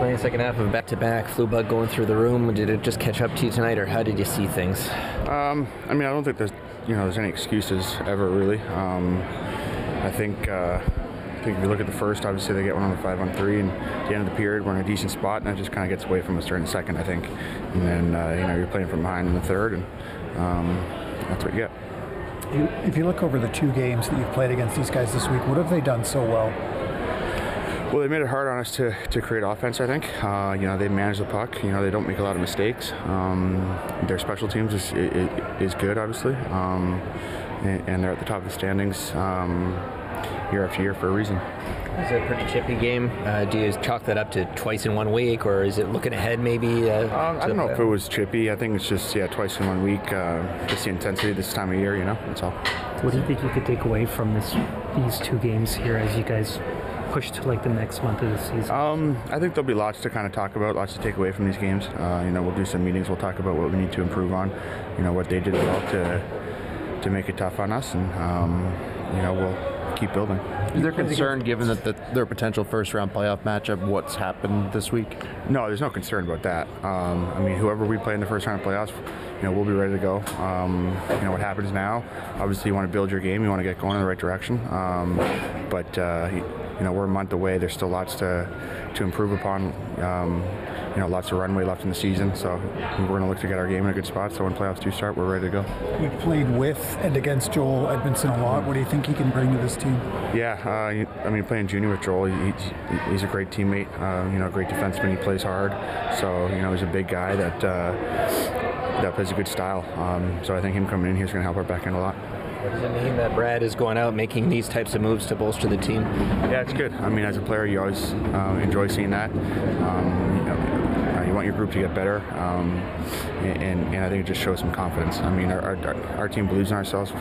playing the second half of back-to-back, flu bug going through the room. Did it just catch up to you tonight, or how did you see things? I mean, I don't think there's any excuses ever, really. I think if you look at the first, obviously they get one on the 5-on-3, and at the end of the period, we're in a decent spot, and that just kind of gets away from us during the second, I think. And then, you're playing from behind in the third, and that's what you get. If you look over the 2 games that you've played against these guys this week, what have they done so well? Well, they made it hard on us to create offense, I think. They manage the puck. They don't make a lot of mistakes. Their special teams is good, obviously. And they're at the top of the standings year after year for a reason. It's a pretty chippy game. Do you chalk that up to twice in 1 week, or is it looking ahead maybe? I don't know if it was chippy. I think it's just, twice in 1 week. Just the intensity this time of year, that's all. What do you think you could take away from these 2 games here as you guys push to the next month of the season? I think there'll be lots to kind of talk about, lots to take away from these games. We'll do some meetings. We'll talk about what we need to improve on. What they did well to make it tough on us, and we'll keep building. Is there concern, given that their potential first-round playoff matchup, what's happened this week? No, there's no concern about that. Whoever we play in the first round of playoffs, we'll be ready to go. What happens now, obviously you want to build your game, you want to get going in the right direction. But we're a month away. There's still lots to improve upon. Lots of runway left in the season, so we're going to look to get our game in a good spot, so when playoffs do start, we're ready to go. You've played with and against Joel Edmundson a lot. What do you think he can bring to this team? Yeah, playing junior with Joel, he's a great teammate, a great defenseman. He plays hard, so, he's a big guy that plays a good style. So I think him coming in here is going to help our back end a lot. What does it mean that Brad is going out making these types of moves to bolster the team? Yeah, it's good. As a player, you always enjoy seeing that. You want your group to get better, and I think it just shows some confidence. Our team believes in ourselves.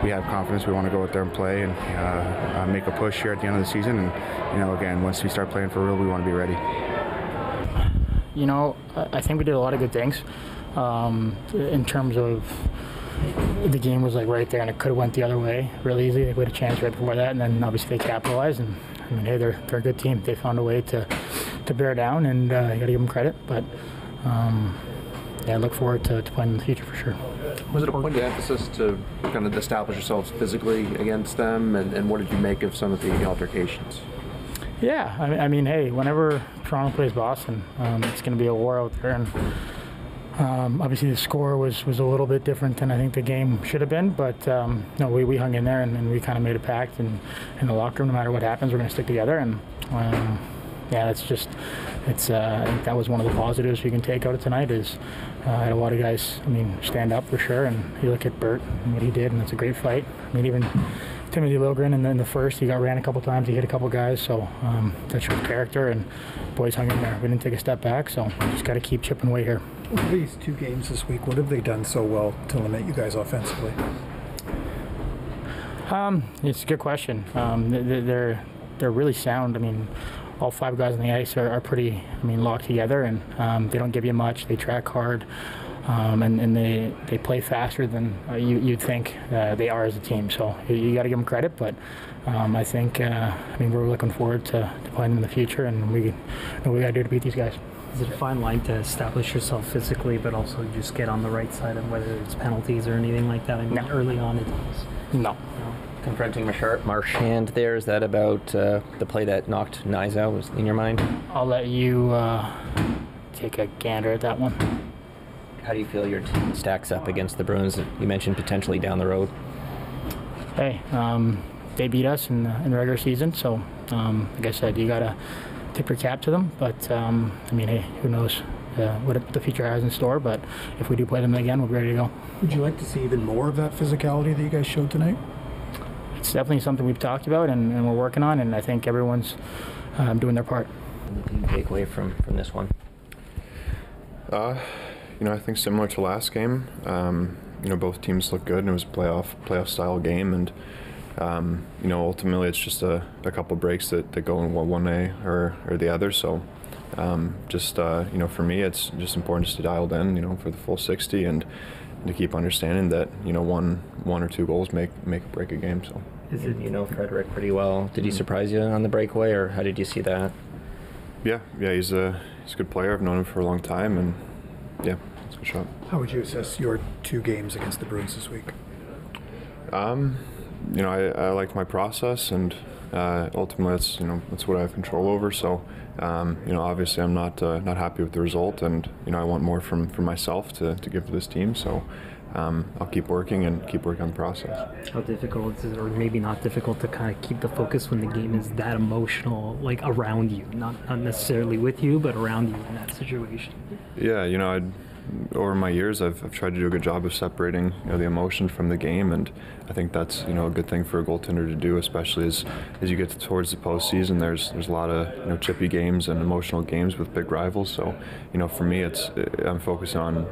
We have confidence. We want to go out there and play and make a push here at the end of the season. And again, once we start playing for real, we want to be ready. I think we did a lot of good things in terms of the game was right there, and it could have went the other way really easily. We had a chance right before that, and then obviously they capitalized. And they're a good team. They found a way to bear down, and you got to give them credit. But I look forward to playing in the future for sure. Was it a point of emphasis to kind of establish yourselves physically against them, and what did you make of some of the altercations? Yeah, hey, whenever Toronto plays Boston, it's going to be a war out there, and obviously the score was a little bit different than I think the game should have been, but we hung in there, and we kind of made a pact in the locker room. No matter what happens, we're going to stick together, and I think that was one of the positives we can take out of tonight is I had a lot of guys, stand up for sure, and you look at Bert and what he did, and it's a great fight. Even Timothy Liljegren in the first, he got ran a couple times, he hit a couple guys, so that shows character, and boys hung in there. We didn't take a step back, so just got to keep chipping away here. Over these 2 games this week, what have they done so well to limit you guys offensively? It's a good question. They're really sound. All 5 guys on the ice are pretty, locked together, and they don't give you much. They track hard, and they play faster than you'd think they are as a team. So you got to give them credit, but I think we're looking forward to playing them in the future, and we know what we got to do to beat these guys. Is it a fine line to establish yourself physically, but also just get on the right side of whether it's penalties or anything like that? No. Early on it is. No. Confronting Marchand there, is that about the play that knocked Nyes out was in your mind? I'll let you take a gander at that one. How do you feel your team stacks up against the Bruins? You mentioned potentially down the road. Hey, they beat us in the regular season, so like I said, you got to tip your cap to them. But hey, who knows what the future has in store? But if we do play them again, we'll be ready to go. Would you like to see even more of that physicality that you guys showed tonight? It's definitely something we've talked about and we're working on, and I think everyone's doing their part. What do you take away from this one? I think similar to last game. Both teams look good, and it was a playoff style game, and ultimately it's just a couple breaks that go in one way or the other. So for me, it's just important just to dial in, for the full 60, and to keep understanding that one or 2 goals make or break a game. So Frederick pretty well. Did he surprise you on the breakaway, or how did you see that? Yeah, he's a good player. I've known him for a long time, and yeah, it's a good shot. How would you assess your 2 games against the Bruins this week? I liked my process, and ultimately that's what I have control over. So obviously I'm not happy with the result, and I want more from myself to give to this team. So I'll keep working on the process. How difficult is it, or maybe not difficult, to kind of keep the focus when the game is that emotional, like around you, not necessarily with you, but around you in that situation? Yeah, over my years, I've tried to do a good job of separating the emotion from the game, and I think that's a good thing for a goaltender to do, especially as you get towards the postseason. There's a lot of chippy games and emotional games with big rivals. So for me, I'm focused on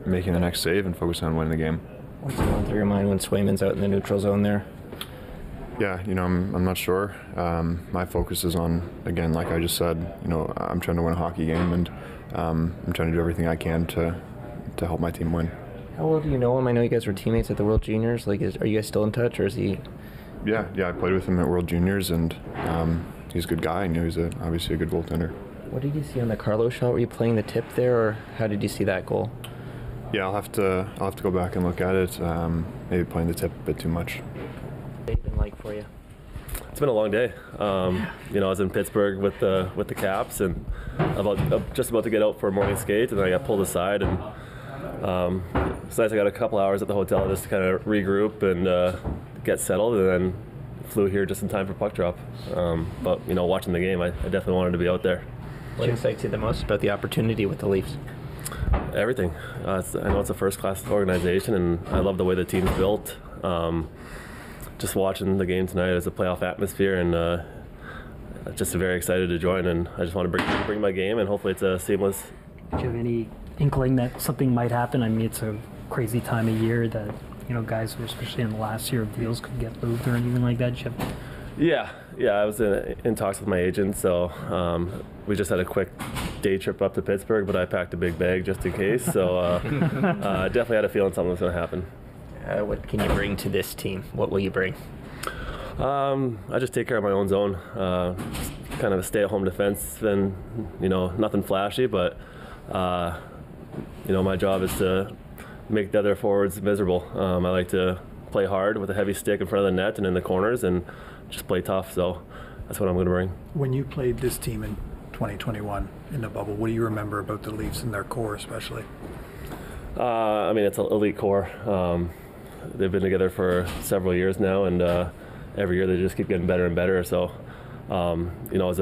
making the next save and focusing on winning the game. What's going through your mind when Swayman's out in the neutral zone there? Yeah, I'm not sure. My focus is on, again, like I just said, I'm trying to win a hockey game, and I'm trying to do everything I can to help my team win. How well do you know him? I know you guys were teammates at the World Juniors. Are you guys still in touch, or is he? Yeah, I played with him at World Juniors, and he's a good guy, and he's obviously a good goaltender. What did you see on the Carlo shot? Were you playing the tip there, or how did you see that goal? Yeah, I'll have to go back and look at it. Maybe playing the tip a bit too much. What's it been like for you? It's been a long day. I was in Pittsburgh with the Caps, and just about to get out for a morning skate, and then I got pulled aside, and so I got a couple hours at the hotel just to kind of regroup and get settled, and then flew here just in time for puck drop. But watching the game, I definitely wanted to be out there. What excites you the most about the opportunity with the Leafs? Everything. I know it's a first-class organization, and I love the way the team's built. Just watching the game tonight as a playoff atmosphere, and just very excited to join. And I just want to bring my game, and hopefully it's a seamless. Do you have any inkling that something might happen? I mean, it's a crazy time of year that guys who, especially in the last year of deals, could get moved or anything like that. Yeah. I was in talks with my agent, so we just had a quick day trip up to Pittsburgh, but I packed a big bag just in case. So definitely had a feeling something was going to happen. What can you bring to this team? What will you bring? I just take care of my own zone. Kind of a stay-at-home defense, and nothing flashy, but my job is to make the other forwards miserable. I like to play hard with a heavy stick in front of the net and in the corners, and just play tough. So that's what I'm going to bring. When you played this team in 2021 in the bubble, what do you remember about the Leafs and their core especially? It's an elite core. They've been together for several years now, and every year they just keep getting better and better. So, it was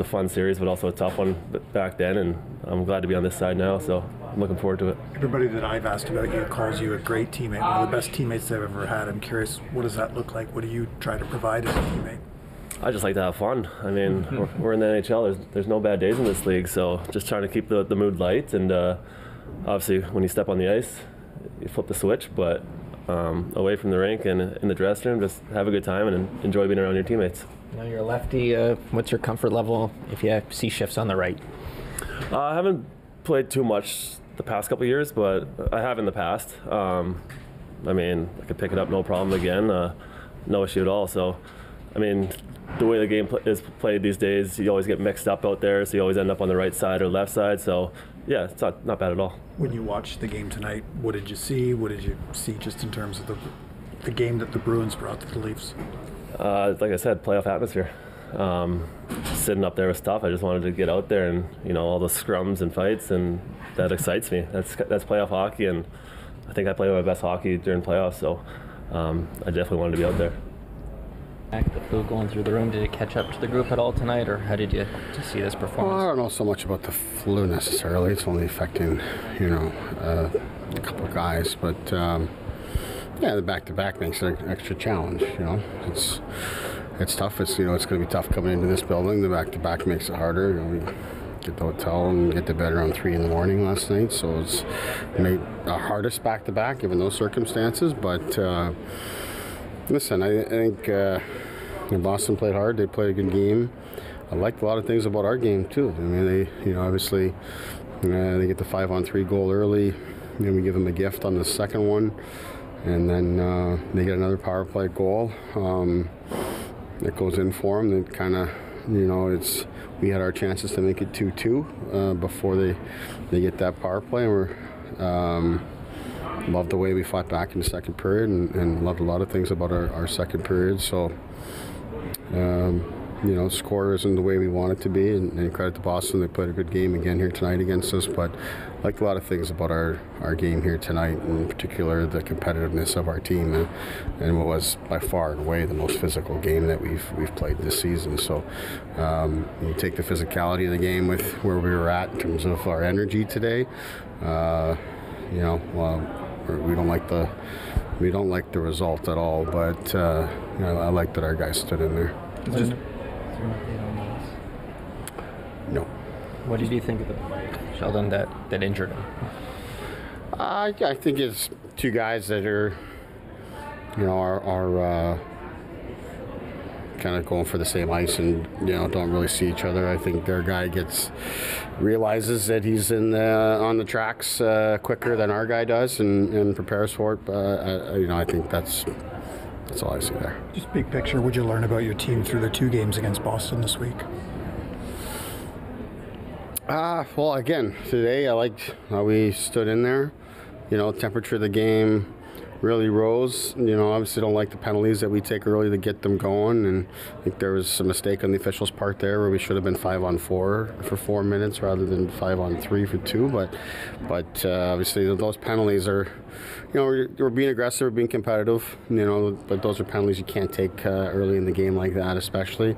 a fun series, but also a tough one back then, and I'm glad to be on this side now. So I'm looking forward to it. Everybody that I've asked about you calls you a great teammate, one of the best teammates they've ever had. I'm curious, what does that look like? What do you try to provide as a teammate? I just like to have fun. I mean, we're in the NHL. There's no bad days in this league, so just trying to keep the mood light. And obviously, when you step on the ice, you flip the switch. But away from the rink and in the dressing room, just have a good time and enjoy being around your teammates. Now you're a lefty. What's your comfort level if you see shifts on the right? I haven't played too much the past couple of years, but I have in the past. I could pick it up no problem again. No issue at all. So, the way the game is played these days, you always get mixed up out there, so you always end up on the right side or left side. So, yeah, it's not bad at all. When you watched the game tonight, what did you see? What did you see just in terms of the game that the Bruins brought to the Leafs? Like I said, playoff atmosphere. Sitting up there was tough. I just wanted to get out there and, all the scrums and fights, and that excites me. That's playoff hockey, and I think I played my best hockey during playoffs, so I definitely wanted to be out there. The flu going through the room, did it catch up to the group at all tonight, or how did you see this performance? Well, I don't know so much about the flu necessarily. It's only affecting, a couple of guys. But, the back-to-back makes it an extra challenge, It's tough. It's going to be tough coming into this building. The back-to-back makes it harder. We get the hotel and get to bed around 3 in the morning last night. So it's made the hardest back-to-back given those circumstances. But, listen, I think Boston played hard. They played a good game. I liked a lot of things about our game too. They, obviously, they get the 5-on-3 goal early. Then we give them a gift on the second one, and then they get another power play goal. That goes in for them. That kind of we had our chances to make it 2-2 before they get that power play. And we're loved the way we fought back in the second period, and loved a lot of things about our second period. So, score isn't the way we want it to be, and credit to Boston. They played a good game again here tonight against us, but I liked a lot of things about our game here tonight, in particular the competitiveness of our team, and what was by far and away the most physical game that we've played this season. So you take the physicality of the game with where we were at in terms of our energy today. We don't like the result at all, but I like that our guys stood in there. No. What did you think of Sheldon that injured him? I think it's two guys that are kind of going for the same ice and don't really see each other. I think their guy realizes that he's on the tracks quicker than our guy does and prepares for it. I think that's all I see there. Just big picture, what'd you learn about your team through the 2 games against Boston this week? Well, again, today I liked how we stood in there. Temperature of the game really rose. Obviously don't like the penalties that we take early to get them going, and I think there was a mistake on the officials' part there where we should have been 5-on-4 for 4 minutes rather than 5-on-3 for 2. But obviously those penalties are, we're being aggressive, we're being competitive, but those are penalties you can't take early in the game like that, especially.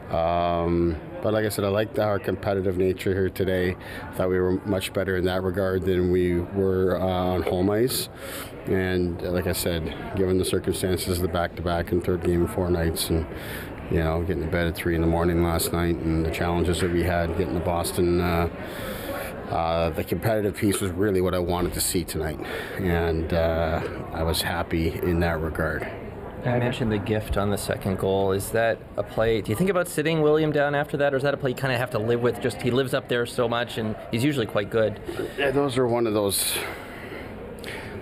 But like I said, I liked our competitive nature here today. I thought we were much better in that regard than we were on home ice. And like I said, given the circumstances, the back-to-back and third game in 4 nights, and getting to bed at 3 a.m. last night, and the challenges that we had getting to Boston, the competitive piece was really what I wanted to see tonight, and I was happy in that regard. I mentioned the gift on the second goal. Is that a play? Do you think about sitting William down after that, or is that a play you kind of have to live with? Just he lives up there so much, and he's usually quite good. Yeah, those are one of those.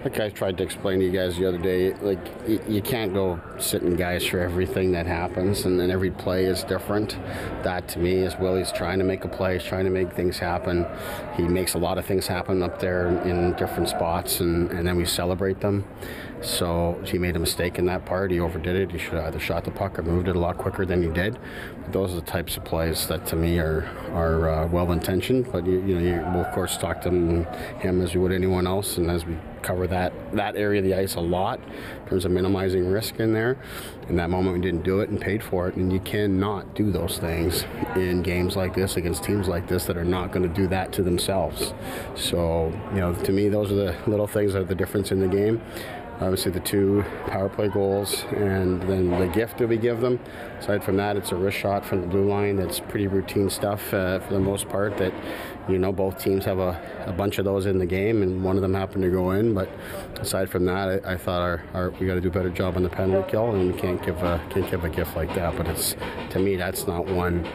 Like I tried to explain to you guys the other day, like you can't go sitting guys for everything that happens, and then every play is different. That to me is Willie's trying to make a play, he's trying to make things happen. He makes a lot of things happen up there in different spots, and then we celebrate them. So he made a mistake in that part. He overdid it. He should have either shot the puck or moved it a lot quicker than he did. But those are the types of plays that to me are well-intentioned. But we'll of course talk to him as we would anyone else, and as we cover that area of the ice a lot in terms of minimizing risk in there. In that moment we didn't do it and paid for it, and you cannot do those things in games like this against teams like this that are not going to do that to themselves. So to me those are the little things that are the difference in the game. Obviously the 2 power play goals, and then the gift that we give them. Aside from that, it's a wrist shot from the blue line. That's pretty routine stuff for the most part, that both teams have a bunch of those in the game, and one of them happened to go in. But aside from that, I thought we got to do a better job on the penalty kill, and we can't give a gift like that. But to me that's not one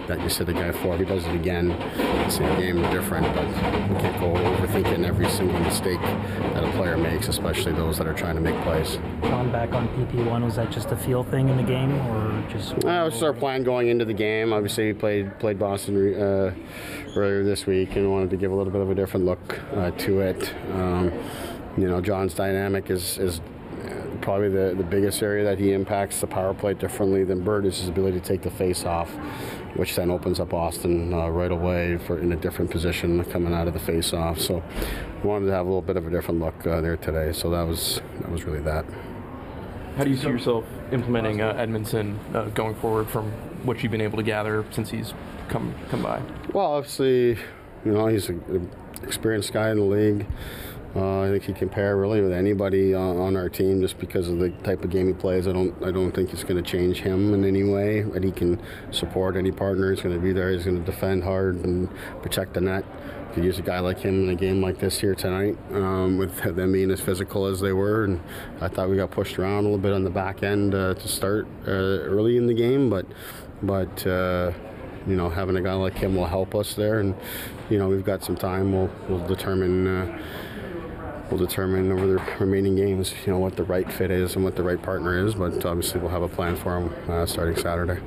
that you sit the guy for. If he does it again, it's a game different, but we can't go overthinking every single mistake that a player makes, especially those that are trying to make plays. Sean, back on PP1, was that just a feel thing in the game, or just? It was our plan going into the game. Obviously, we played Boston earlier this week, and wanted to give a little bit of a different look to it. John's dynamic is probably the biggest area that he impacts the power play differently than Bird is his ability to take the face off, which then opens up Boston right away in a different position coming out of the face-off. So we wanted to have a little bit of a different look there today. So that was really that. How do you see yourself implementing Edmundson going forward from what you've been able to gather since he's come by? Well, obviously, he's an experienced guy in the league. I think he can pair really with anybody on our team just because of the type of game he plays. I don't think it's going to change him in any way. That he can support any partner. He's going to be there. He's going to defend hard and protect the net. If you use a guy like him in a game like this here tonight, with them being as physical as they were, and I thought we got pushed around a little bit on the back end to start early in the game, but having a guy like him will help us there, and we've got some time. We'll determine. We'll determine over the remaining games, what the right fit is and what the right partner is, but obviously we'll have a plan for him starting Saturday.